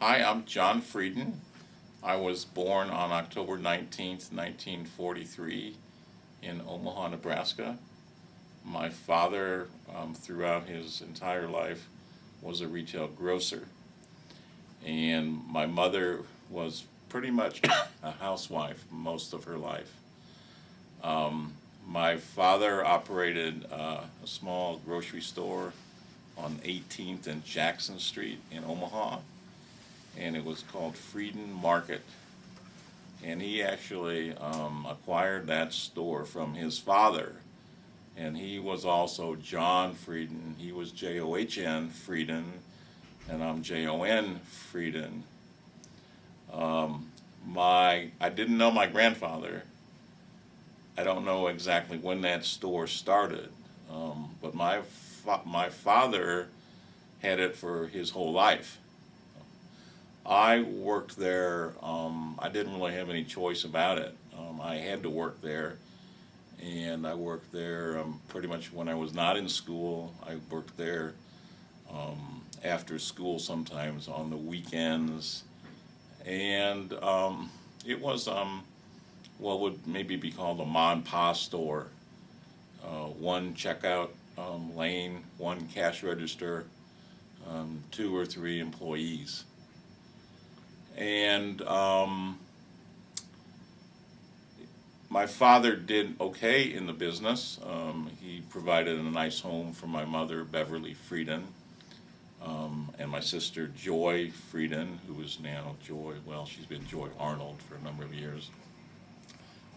Hi, I'm John Freiden. I was born on October 19th, 1943 in Omaha, Nebraska. My father, throughout his entire life, was a retail grocer. And my mother was pretty much a housewife most of her life. My father operated a small grocery store on 18th and Jackson Street in Omaha, and it was called Freiden Market. And he actually acquired that store from his father. And he was also John Freiden. He was John Freiden, and I'm Jon Freiden. I didn't know my grandfather. I don't know exactly when that store started, but my father had it for his whole life. I worked there. I didn't really have any choice about it. I had to work there, and I worked there pretty much when I was not in school. I worked there after school sometimes on the weekends, and it was what would maybe be called a ma and pa store. One checkout lane, one cash register, two or three employees. And my father did okay in the business. He provided a nice home for my mother, Beverly Freiden, and my sister, Joy Freiden, who is now Joy, well, she's been Joy Arnold for a number of years.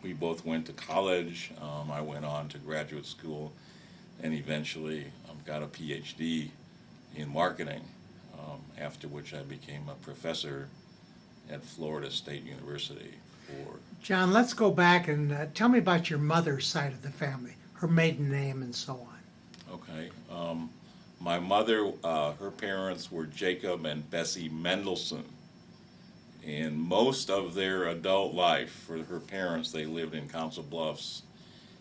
We both went to college. I went on to graduate school and eventually got a PhD in marketing, after which I became a professor at Florida State University for. John, let's go back and tell me about your mother's side of the family, her maiden name and so on. Okay. My mother, her parents were Jacob and Bessie Mendelson. And most of their adult life, for her parents, they lived in Council Bluffs.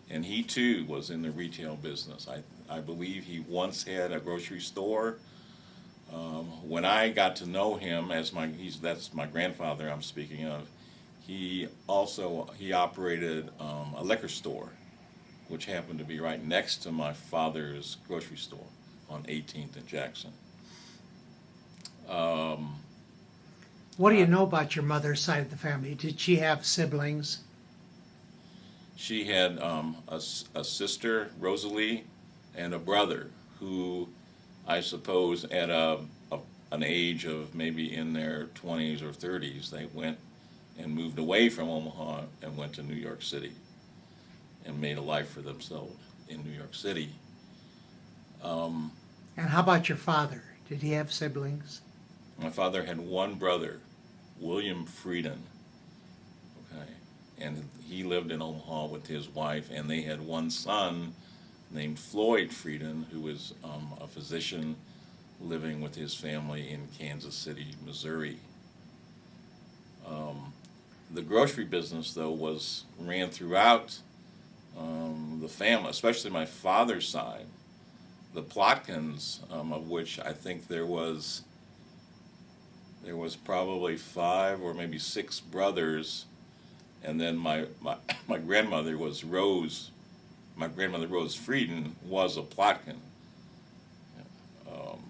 And he too was in the retail business. I believe he once had a grocery store. When I got to know him that's my grandfather I'm speaking of. He operated a liquor store, which happened to be right next to my father's grocery store on 18th and Jackson. What do you know about your mother's side of the family? Did she have siblings? She had a sister, Rosalie, and a brother who, I suppose, at an age of maybe in their 20s or 30s, they went and moved away from Omaha and went to New York City and made a life for themselves in New York City. And how about your father? Did he have siblings? My father had one brother, William Freiden. Okay, and he lived in Omaha with his wife, and they had one son named Floyd Freiden, who was a physician living with his family in Kansas City, Missouri. The grocery business, though, ran throughout the family, especially my father's side. The Plotkins, of which I think there was probably 5 or maybe 6 brothers, and then my grandmother was Rose. My grandmother Rose Freiden was a Plotkin,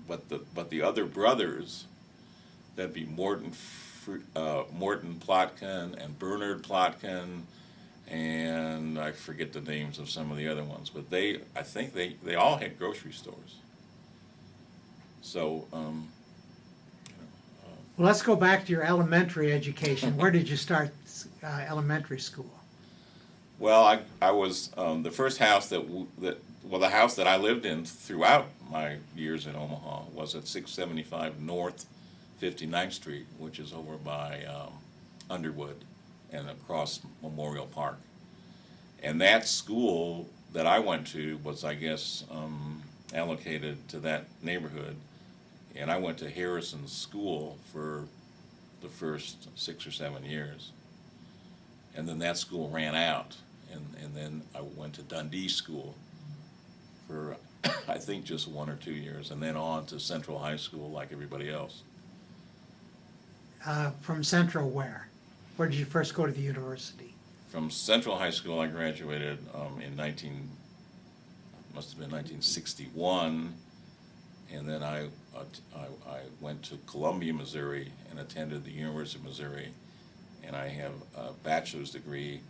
but the other brothers, that'd be Morton Plotkin and Bernard Plotkin, and I forget the names of some of the other ones, but I think they all had grocery stores. So. Well, let's go back to your elementary education. Where did you start elementary school? Well, I was the first house the house that I lived in throughout my years in Omaha was at 675 North 59th Street, which is over by Underwood and across Memorial Park. And that school that I went to was, I guess, allocated to that neighborhood. And I went to Harrison School for the first 6 or 7 years. And then that school ran out. And then I went to Dundee School for, I think, just 1 or 2 years, and then on to Central High School like everybody else. from Central where? Where did you first go to the university? From Central High School, I graduated in must have been 1961, and then I went to Columbia, Missouri, and attended the University of Missouri, and I have a bachelor's degree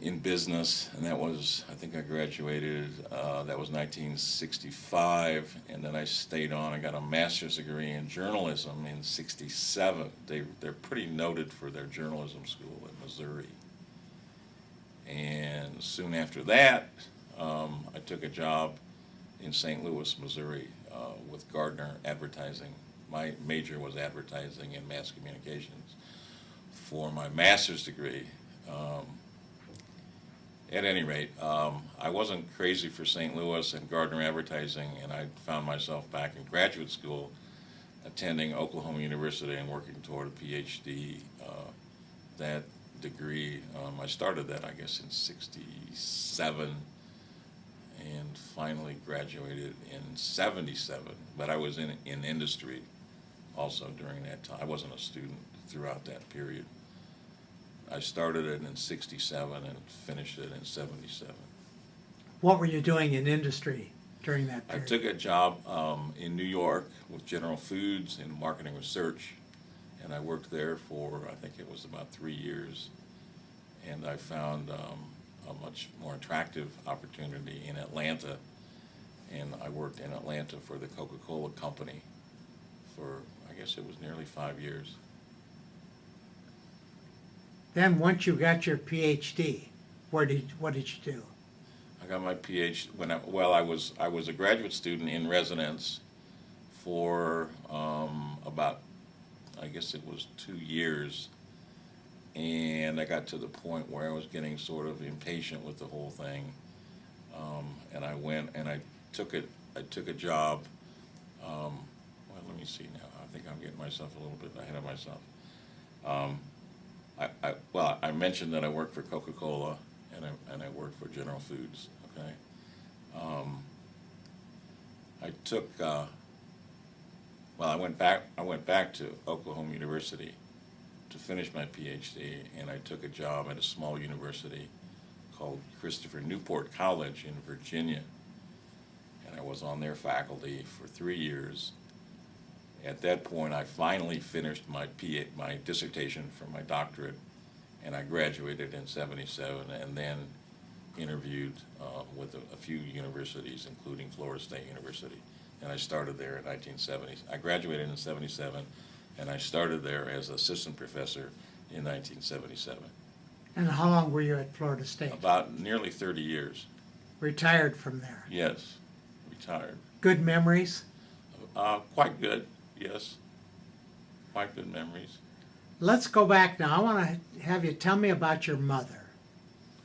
in business, and that was, I think I graduated, that was 1965, and then I stayed on. I got a master's degree in journalism in 67. They're pretty noted for their journalism school in Missouri. And soon after that, I took a job in St. Louis, Missouri, with Gardner Advertising. My major was advertising and mass communications for my master's degree. At any rate, I wasn't crazy for St. Louis and Gardner Advertising, and I found myself back in graduate school attending Oklahoma University and working toward a PhD. That degree, I started that, I guess, in 67 and finally graduated in 77, but I was in industry also during that time. I wasn't a student throughout that period. I started it in 67 and finished it in 77. What were you doing in industry during that I period? took a job in New York with General Foods in marketing research, and I worked there for, I think it was about 3 years, and I found a much more attractive opportunity in Atlanta, and I worked in Atlanta for the Coca-Cola company for, I guess it was nearly 5 years. Then once you got your PhD, what did you do? I got my PhD when I was a graduate student in residence for about, I guess it was 2 years, and I got to the point where I was getting sort of impatient with the whole thing, and I went and I took a job. Well, let me see now. I think I'm getting myself a little bit ahead of myself. I mentioned that I worked for Coca-Cola and I worked for General Foods. Okay, I went back to Oklahoma University to finish my PhD, and I took a job at a small university called Christopher Newport College in Virginia, and I was on their faculty for 3 years. At that point, I finally finished my dissertation for my doctorate, and I graduated in 77, and then interviewed with a few universities, including Florida State University, and I started there in 1970. I graduated in 77, and I started there as assistant professor in 1977. And how long were you at Florida State? About nearly 30 years. Retired from there. Yes, retired. Good memories? Quite good, yes. Quite good memories. Let's go back now. I want to have you tell me about your mother.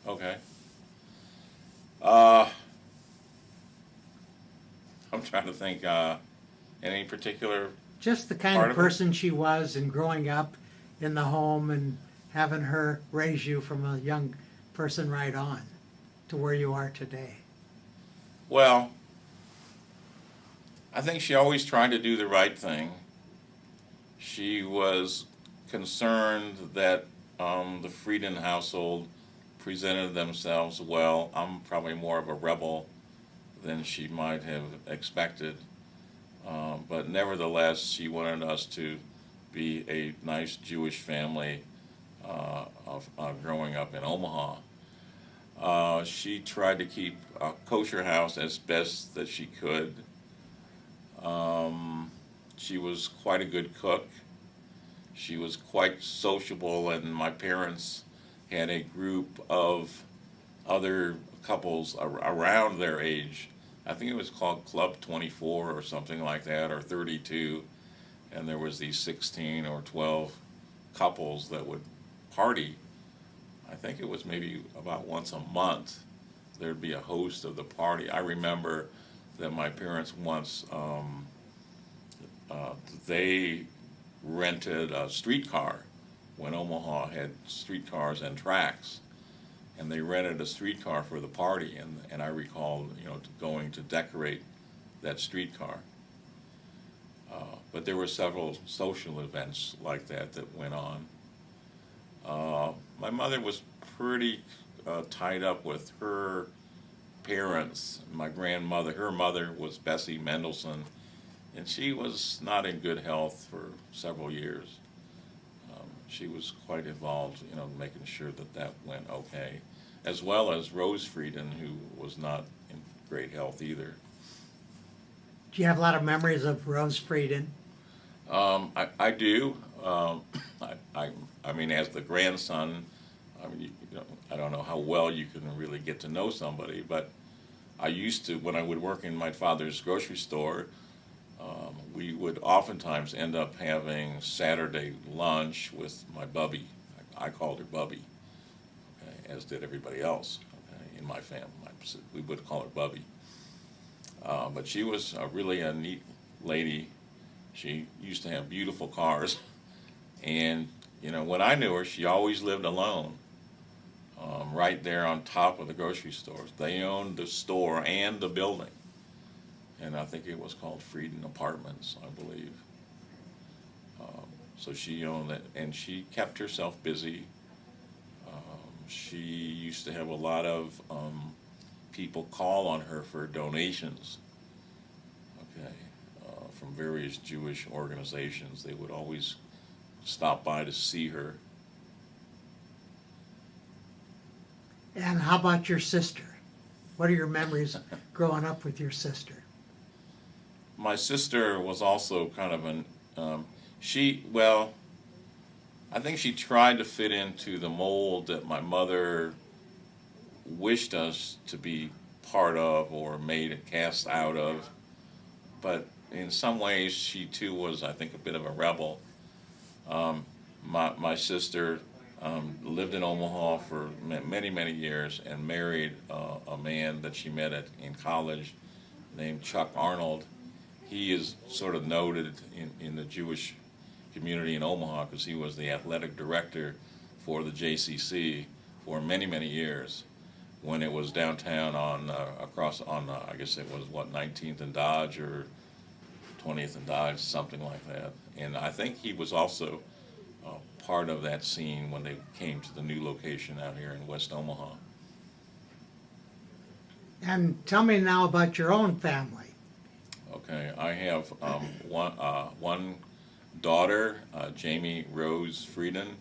Okay. I'm trying to think, any particular Just the kind part of of her? person she was and growing up in the home and having her raise you from a young person right on to where you are today. Well, I think she always tried to do the right thing. She was concerned that the Freiden household presented themselves well. I'm probably more of a rebel than she might have expected. But nevertheless, she wanted us to be a nice Jewish family growing up in Omaha. She tried to keep a kosher house as best that she could. She was quite a good cook. She was quite sociable, and my parents had a group of other couples around their age. I think it was called Club 24 or something like that, or 32, and there was these 16 or 12 couples that would party. I think it was maybe about once a month there'd be a host of the party. I remember that my parents once, they rented a streetcar when Omaha had streetcars and tracks, and they rented a streetcar for the party, and I recall, going to decorate that streetcar. but there were several social events like that that went on. My mother was pretty tied up with her parents. My grandmother, her mother was Bessie Mendelson, and she was not in good health for several years. She was quite involved, making sure that that went okay, as well as Rose Freiden, who was not in great health either. Do you have a lot of memories of Rose Freiden? I do. I mean, as the grandson, I don't know how well you can really get to know somebody, but I used to, when I would work in my father's grocery store, we would oftentimes end up having Saturday lunch with my bubby. I called her Bubby, okay, as did everybody else, okay, in my family. We would call her Bubby. But she was really a neat lady. She used to have beautiful cars. And, when I knew her, she always lived alone, right there on top of the grocery stores. They owned the store and the building. And I think it was called Freiden Apartments, I believe. So she owned it, and she kept herself busy. She used to have a lot of people call on her for donations, okay, from various Jewish organizations. They would always stop by to see her. And how about your sister? What are your memories growing up with your sister? My sister was also kind of I think she tried to fit into the mold that my mother wished us to be part of or made a cast out of. But in some ways, she too was, I think, a bit of a rebel. My sister lived in Omaha for many, many years and married a man that she met in college named Chuck Arnold. He is sort of noted in the Jewish community in Omaha because he was the athletic director for the JCC for many, many years when it was downtown I guess it was 19th and Dodge or 20th and Dodge, something like that. And I think he was also part of that scene when they came to the new location out here in West Omaha. And tell me now about your own family. Okay, I have one daughter, Jamie Rose Freiden.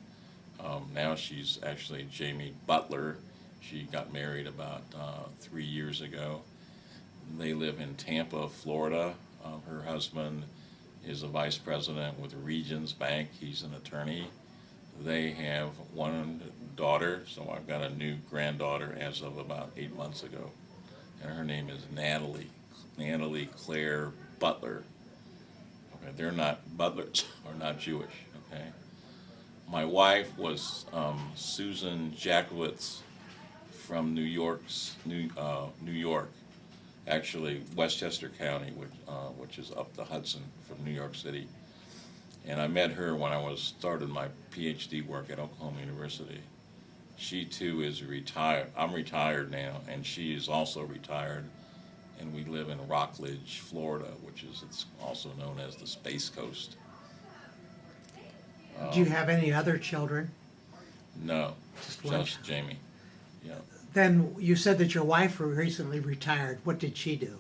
Now she's actually Jamie Butler. She got married about 3 years ago. They live in Tampa, Florida. Her husband is a vice president with Regions Bank. He's an attorney. They have one daughter, so I've got a new granddaughter as of about 8 months ago. And her name is Natalie Claire Butler. Okay, they're not, Butlers are not Jewish, okay? My wife was Susan Jakowitz from New York, actually Westchester County, which is up the Hudson from New York City. And I met her when I started my PhD work at Oklahoma University. She too is retired. I'm retired now, and she is also retired. And we live in Rockledge, Florida, it's also known as the Space Coast. Do you have any other children? No, Just one just Jamie. Yeah. Then you said that your wife recently retired. What did she do?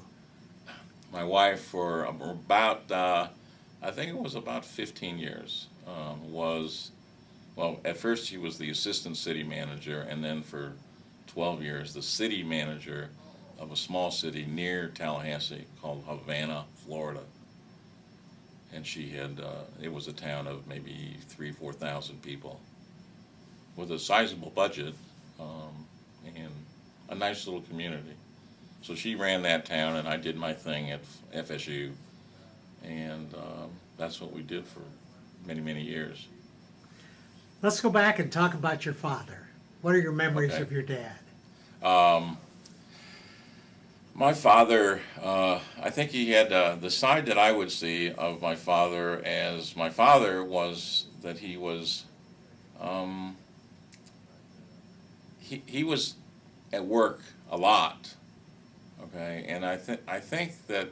My wife for about, I think it was about 15 years, at first she was the assistant city manager, and then for 12 years the city manager of a small city near Tallahassee called Havana, Florida. And she had, it was a town of maybe 4,000 people with a sizable budget and a nice little community. So she ran that town, and I did my thing at FSU, and that's what we did for many, many years. Let's go back and talk about your father. What are your memories Okay. of your dad? My father, I think he had the side that I would see of my father as my father was that he was, he was at work a lot, okay, and I think that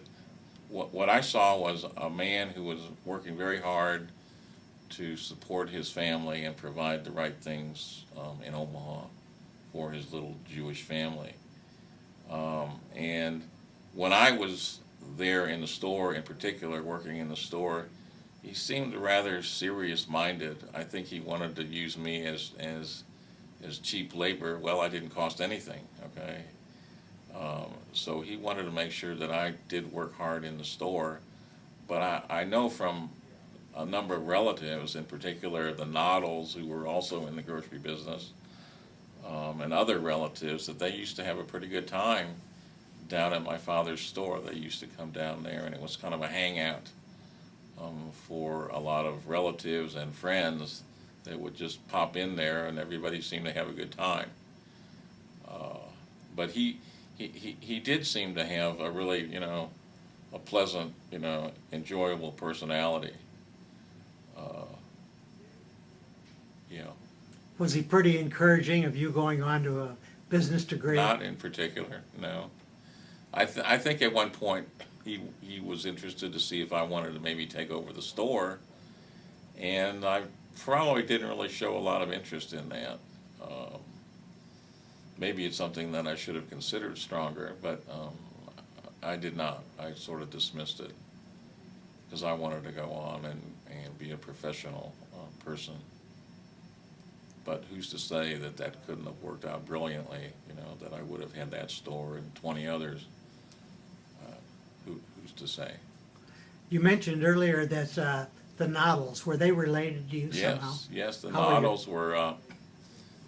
what I saw was a man who was working very hard to support his family and provide the right things in Omaha for his little Jewish family. And when I was there in the store, in particular, working in the store, he seemed rather serious-minded. I think he wanted to use me as cheap labor. Well, I didn't cost anything, okay? So he wanted to make sure that I did work hard in the store. But I know from a number of relatives, in particular the Noddles, who were also in the grocery business, and other relatives, that they used to have a pretty good time down at my father's store. They used to come down there, and it was kind of a hangout for a lot of relatives and friends that would just pop in there, and everybody seemed to have a good time. But he did seem to have a really, a pleasant, enjoyable personality. Yeah. Was he pretty encouraging of you going on to a business degree? Not in particular, no. I think at one point he was interested to see if I wanted to maybe take over the store, and I probably didn't really show a lot of interest in that. Maybe it's something that I should have considered stronger, but I did not. I sort of dismissed it because I wanted to go on and be a professional person. But who's to say that that couldn't have worked out brilliantly, that I would have had that store and 20 others? Who's to say? You mentioned earlier that the Noddles, were they related to you somehow? Yes, the How are you? Noddles were, all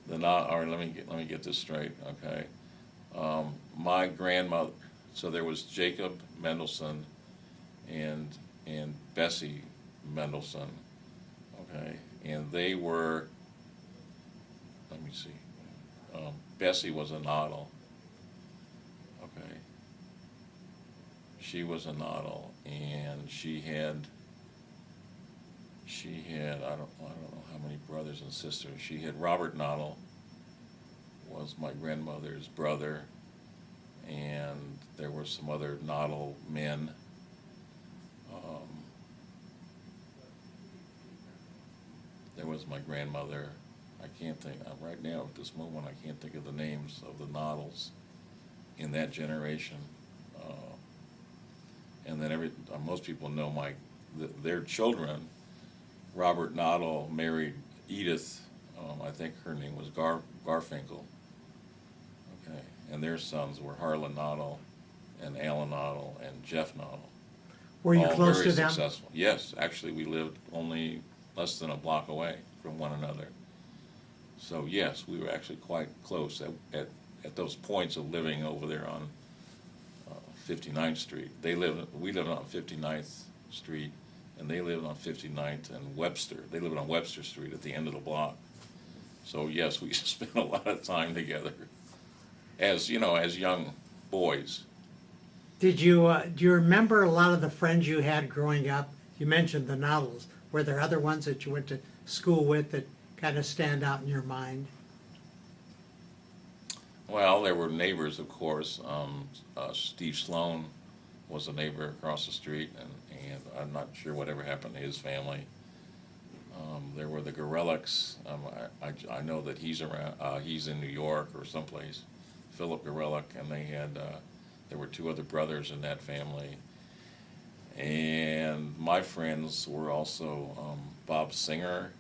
right, let me get this straight, okay? My grandmother, so there was Jacob Mendelson and Bessie Mendelson, okay? And they were, let me see, Bessie was a Noddle, okay? She was a Noddle, and she had I don't know how many brothers and sisters. She had Robert Noddle, was my grandmother's brother, and there were some other Noddle men. There was my grandmother. I can't think right now at this moment. I can't think of the names of the Noddles in that generation. And then most people know their children. Robert Noddle married Edith. I think her name was Garfinkel. Okay, and their sons were Harlan Noddle, and Alan Noddle, and Jeff Noddle. Were you all close very to them? successful. Yes, actually, we lived only less than a block away from one another. So yes, we were actually quite close at those points of living over there on 59th Street. We lived on 59th Street, and they lived on 59th and Webster. They lived on Webster Street at the end of the block. So yes, we spent a lot of time together as young boys. Do you remember a lot of the friends you had growing up? You mentioned the Noddles. Were there other ones that you went to school with that kind of stand out in your mind? Well, there were neighbors, of course. Steve Sloan was a neighbor across the street, and I'm not sure whatever happened to his family. There were the Gorelics. I know that he's around. He's in New York or someplace. Philip Gorelick, and there were two other brothers in that family. And my friends were also Bob Singer.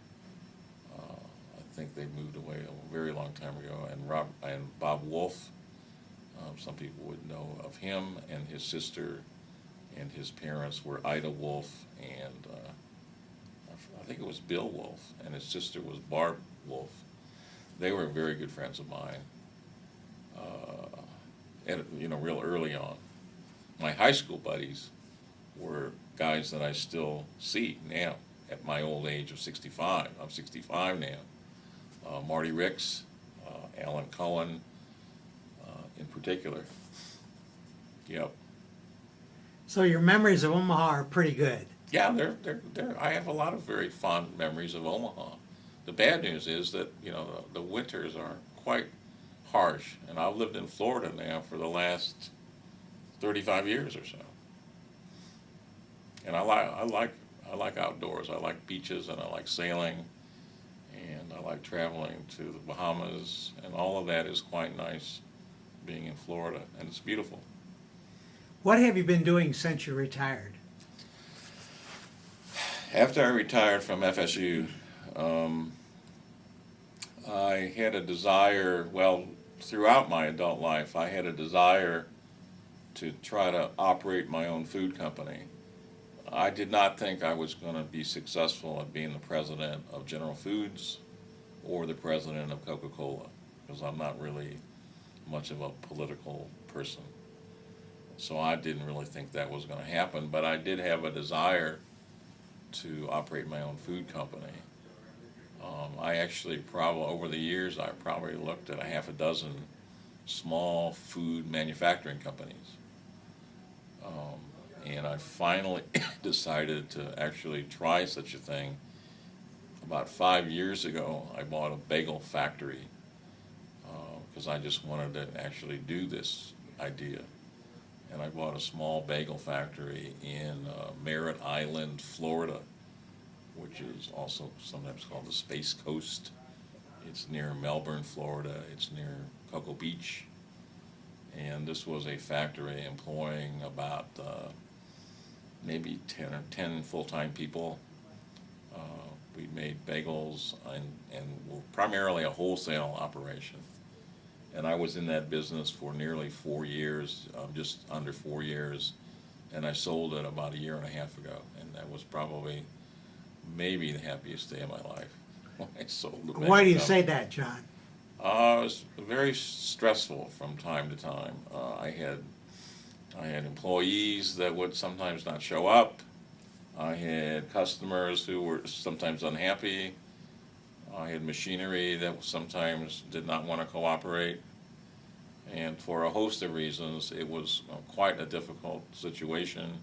I think they moved away a very long time ago, and Bob Wolf. Some people would know of him, and his sister and his parents were Ida Wolf, and I think it was Bill Wolf, and his sister was Barb Wolf. They were very good friends of mine, and real early on. My high school buddies were guys that I still see now at my old age of 65. I'm 65 now. Marty Ricks, Alan Cohen, in particular. Yep. So your memories of Omaha are pretty good. Yeah, I have a lot of very fond memories of Omaha. The bad news is that the winters are quite harsh, and I've lived in Florida now for the last 35 years or so. And I like outdoors. I like beaches and I like sailing, and I like traveling to the Bahamas, and all of that is quite nice being in Florida, and it's beautiful. What have you been doing since you retired? After I retired from FSU, I had a desire, well, throughout my adult life, I had a desire to try to operate my own food company. I did not think I was going to be successful at being the president of General Foods or the president of Coca-Cola, because I'm not really much of a political person. So I didn't really think that was going to happen, but I did have a desire to operate my own food company. I actually probably, over the years, I probably looked at a half a dozen small food manufacturing companies. And I finally decided to actually try such a thing. About 5 years ago, I bought a bagel factory because I just wanted to actually do this idea. And I bought a small bagel factory in Merritt Island, Florida, which is also sometimes called the Space Coast. It's near Melbourne, Florida. It's near Cocoa Beach. And this was a factory employing about maybe 10 full-time people. We made bagels and were primarily a wholesale operation. And I was in that business for nearly 4 years, just under 4 years. And I sold it about a year and a half ago. And that was probably maybe the happiest day of my life when I sold the bagel Why do you company. say that, John? It was very stressful from time to time. I had employees that would sometimes not show up. I had customers who were sometimes unhappy. I had machinery that sometimes did not want to cooperate. And for a host of reasons, it was quite a difficult situation,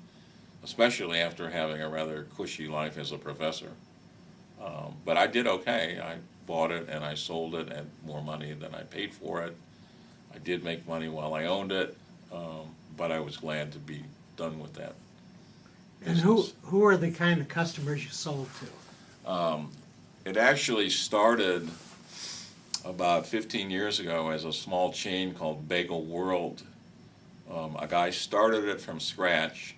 especially after having a rather cushy life as a professor. But I did okay. I bought it and I sold it at more money than I paid for it. I did make money while I owned it, but I was glad to be done with that And business. who are the kind of customers you sold to? It actually started about 15 years ago as a small chain called Bagel World. A guy started it from scratch,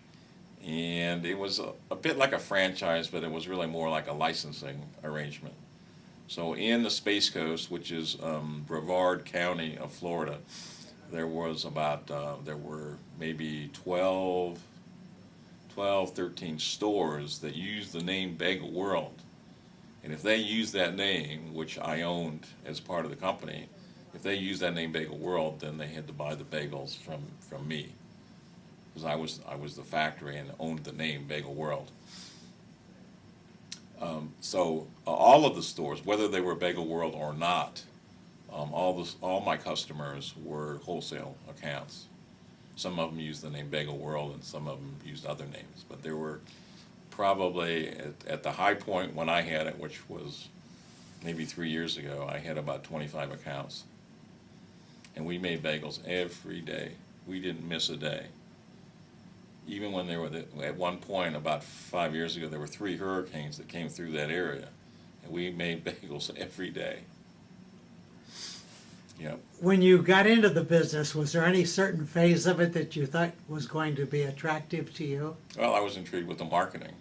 and it was a bit like a franchise, but it was really more like a licensing arrangement. So in the Space Coast, which is Brevard County of Florida, there were maybe 12, 13 stores that used the name Bagel World. And if they used that name, which I owned as part of the company, if they used that name Bagel World, then they had to buy the bagels from me, because I was the factory and owned the name Bagel World. So all of the stores, whether they were Bagel World or not, all my customers were wholesale accounts. Some of them used the name Bagel World, and some of them used other names. But there were probably at the high point when I had it, which was maybe 3 years ago, I had about 25 accounts, and we made bagels every day. We didn't miss a day. Even when there were at one point about 5 years ago, there were 3 hurricanes that came through that area, and we made bagels every day. Yep. When you got into the business, was there any certain phase of it that you thought was going to be attractive to you? Well, I was intrigued with the marketing.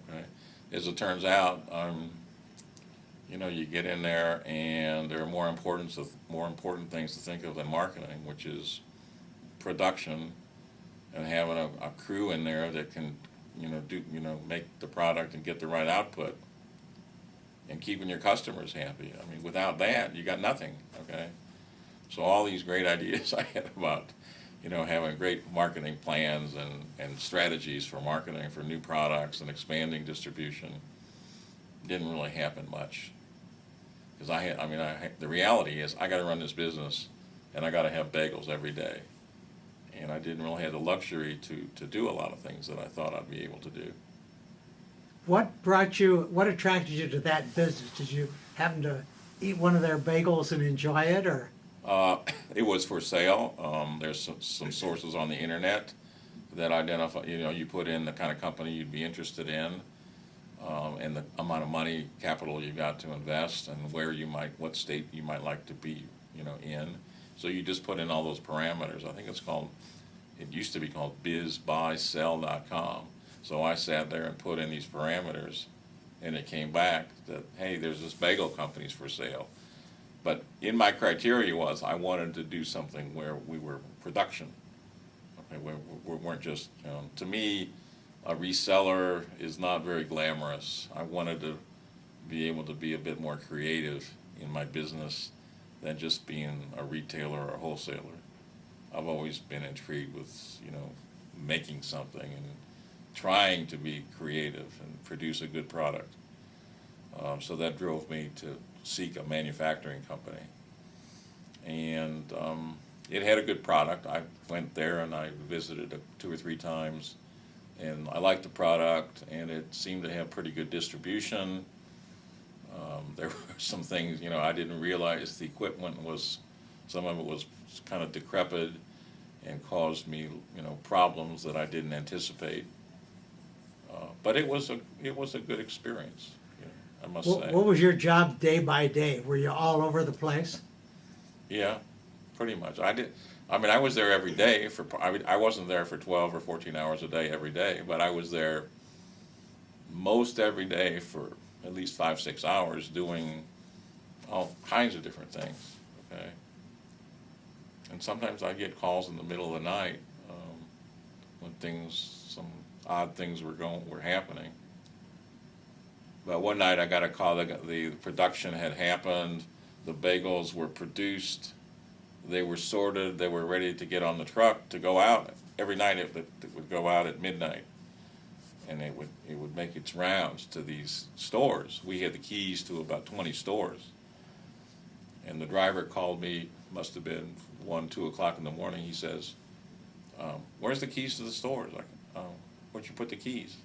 Okay, as it turns out, you get in there, and there are more important things to think of than marketing, which is production and having a crew in there that can, make the product and get the right output, and keeping your customers happy. I mean, without that, you got nothing. Okay, so all these great ideas I had about, having great marketing plans and strategies for marketing for new products and expanding distribution didn't really happen much. Because the reality is I got to run this business, and I got to have bagels every day. And I didn't really have the luxury to do a lot of things that I thought I'd be able to do. What attracted you to that business? Did you happen to eat one of their bagels and enjoy it, or? It was for sale. There's some sources on the internet that identify, you put in the kind of company you'd be interested in, and the amount of money, capital you got to invest, and what state you might like to be, in. So you just put in all those parameters. I think it used to be called bizbuysell.com. So I sat there and put in these parameters, and it came back that, hey, there's this bagel company's for sale. But in my criteria was I wanted to do something where we were production. Okay, we weren't just, to me, a reseller is not very glamorous. I wanted to be able to be a bit more creative in my business than just being a retailer or a wholesaler. I've always been intrigued with, making something and trying to be creative and produce a good product. So that drove me to seek a manufacturing company. And it had a good product. I went there and I visited it 2 or 3 times, and I liked the product, and it seemed to have pretty good distribution. There were some things, I didn't realize the equipment some of it was kind of decrepit and caused me, problems that I didn't anticipate. But it was a good experience, I must say. What was your job day by day? Were you all over the place? Yeah, pretty much. I was there every day I wasn't there for 12 or 14 hours a day every day, but I was there most every day for at least 5-6 hours doing all kinds of different things, okay? And sometimes I get calls in the middle of the night when some odd things were happening. But one night I got a call that the production had happened, the bagels were produced, they were sorted, they were ready to get on the truck to go out. Every night it would go out at midnight, and it would make its rounds to these stores. We had the keys to about 20 stores. And the driver called me, must have been 1, 2 o'clock in the morning. He says, where's the keys to the stores? Where'd you put the keys?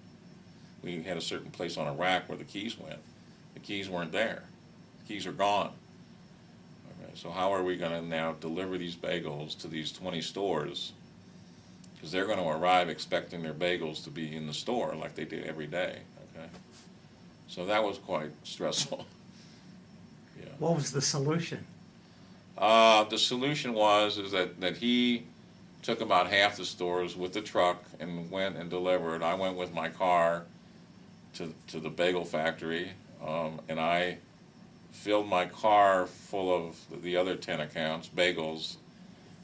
We had a certain place on a rack where the keys went. The keys weren't there. The keys are gone. Okay, so how are we going to now deliver these bagels to these 20 stores? Because they're going to arrive expecting their bagels to be in the store like they do every day. Okay, so that was quite stressful. Yeah. What was the solution? The solution is that he took about half the stores with the truck and went and delivered. I went with my car to the bagel factory, and I filled my car full of the other 10 accounts, bagels,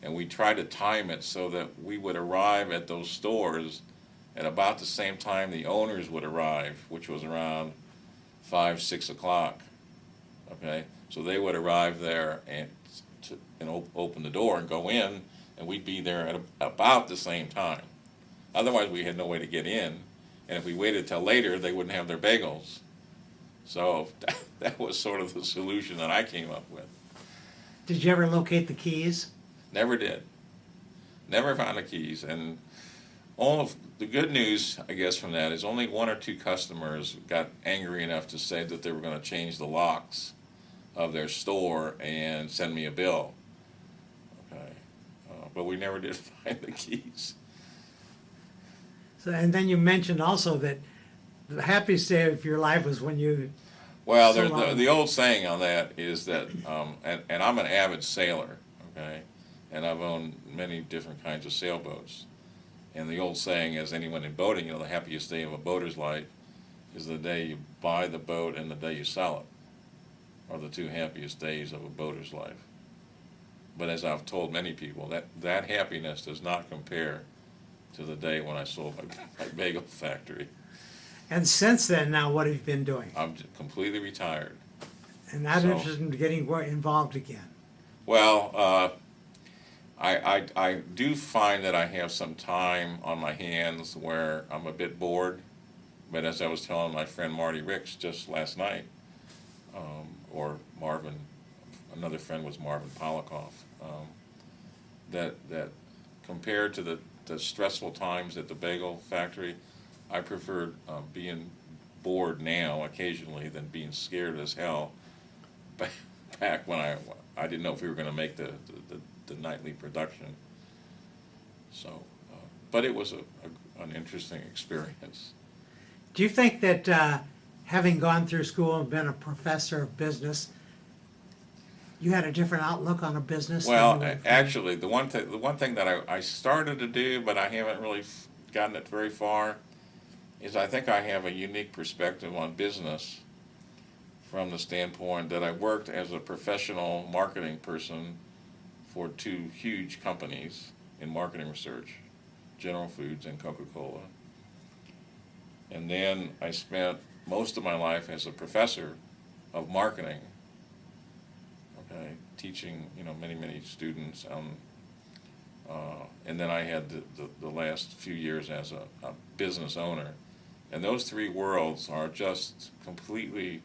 and we tried to time it so that we would arrive at those stores at about the same time the owners would arrive, which was around 5, 6 o'clock. Okay, so they would arrive there and open the door and go in, and we'd be there at about the same time. Otherwise, we had no way to get in, and if we waited till later, they wouldn't have their bagels. So that was sort of the solution that I came up with. Did you ever locate the keys? Never did. Never found the keys. And all of the good news, I guess, from that is only 1 or 2 customers got angry enough to say that they were going to change the locks of their store and send me a bill. Okay, but we never did find the keys. So, and then you mentioned also that the happiest day of your life was when you... Well, the old saying on that is that, and I'm an avid sailor, okay, and I've owned many different kinds of sailboats. And the old saying is, anyone in boating, the happiest day of a boater's life is the day you buy the boat and the day you sell it, are the 2 happiest days of a boater's life. But as I've told many people, that happiness does not compare to the day when I sold my bagel factory. And since then, now what have you been doing? I'm completely retired. And not interested in getting involved again? Well, I do find that I have some time on my hands where I'm a bit bored. But as I was telling my friend Marty Ricks just last night, or Marvin, another friend was Marvin Polikoff, that compared to the stressful times at the bagel factory, I prefer being bored now occasionally than being scared as hell back when I didn't know if we were going to make the nightly production. So but it was an interesting experience. Do you think that having gone through school and been a professor of business, you had a different outlook on a business? Well, than you would actually, the one thing that I started to do, but I haven't really gotten it very far, is I think I have a unique perspective on business from the standpoint that I worked as a professional marketing person for two huge companies in marketing research, General Foods and Coca-Cola. And then I spent most of my life as a professor of marketing, okay, teaching, many students. And then I had the last few years as a business owner. And those three worlds are just completely,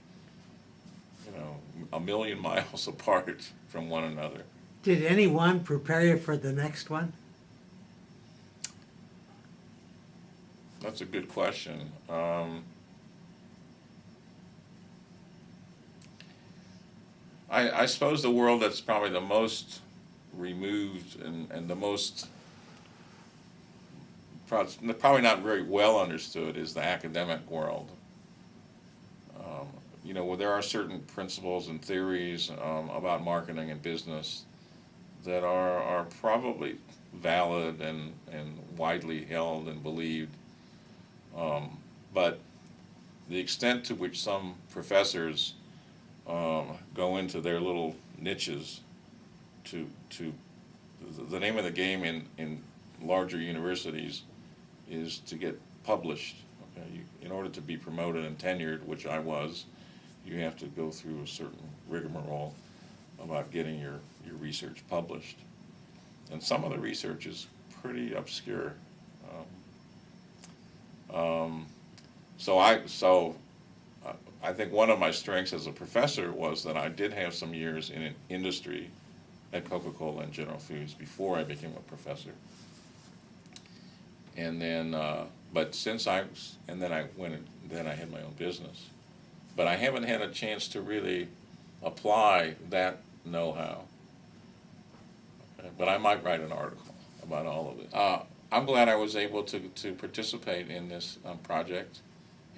a million miles apart from one another. Did anyone prepare you for the next one? That's a good question. I suppose the world that's probably the most removed and the most probably not very well understood is the academic world. Where there are certain principles and theories about marketing and business that are probably valid and widely held and believed. But the extent to which some professors go into their little niches to the name of the game in larger universities is to get published. Okay? In order to be promoted and tenured, which I was, you have to go through a certain rigmarole about getting your research published. And some of the research is pretty obscure. So I think one of my strengths as a professor was that I did have some years in an industry at Coca-Cola and General Foods before I became a professor. And then, then I had my own business. But I haven't had a chance to really apply that know-how. Okay, but I might write an article about all of it. I'm glad I was able to participate in this project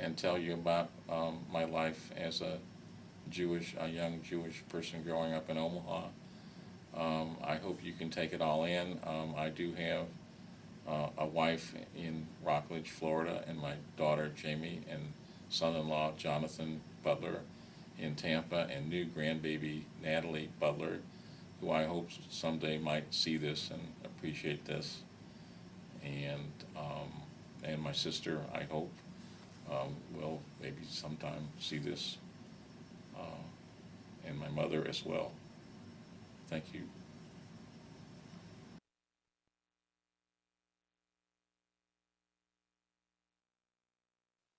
and tell you about my life as a young Jewish person growing up in Omaha. I hope you can take it all in. I do have a wife in Rockledge, Florida, and my daughter Jamie, and son-in-law Jonathan Butler in Tampa, and new grandbaby Natalie Butler, who I hope someday might see this and appreciate this. And my sister, I hope, will maybe sometime see this, and my mother as well. Thank you.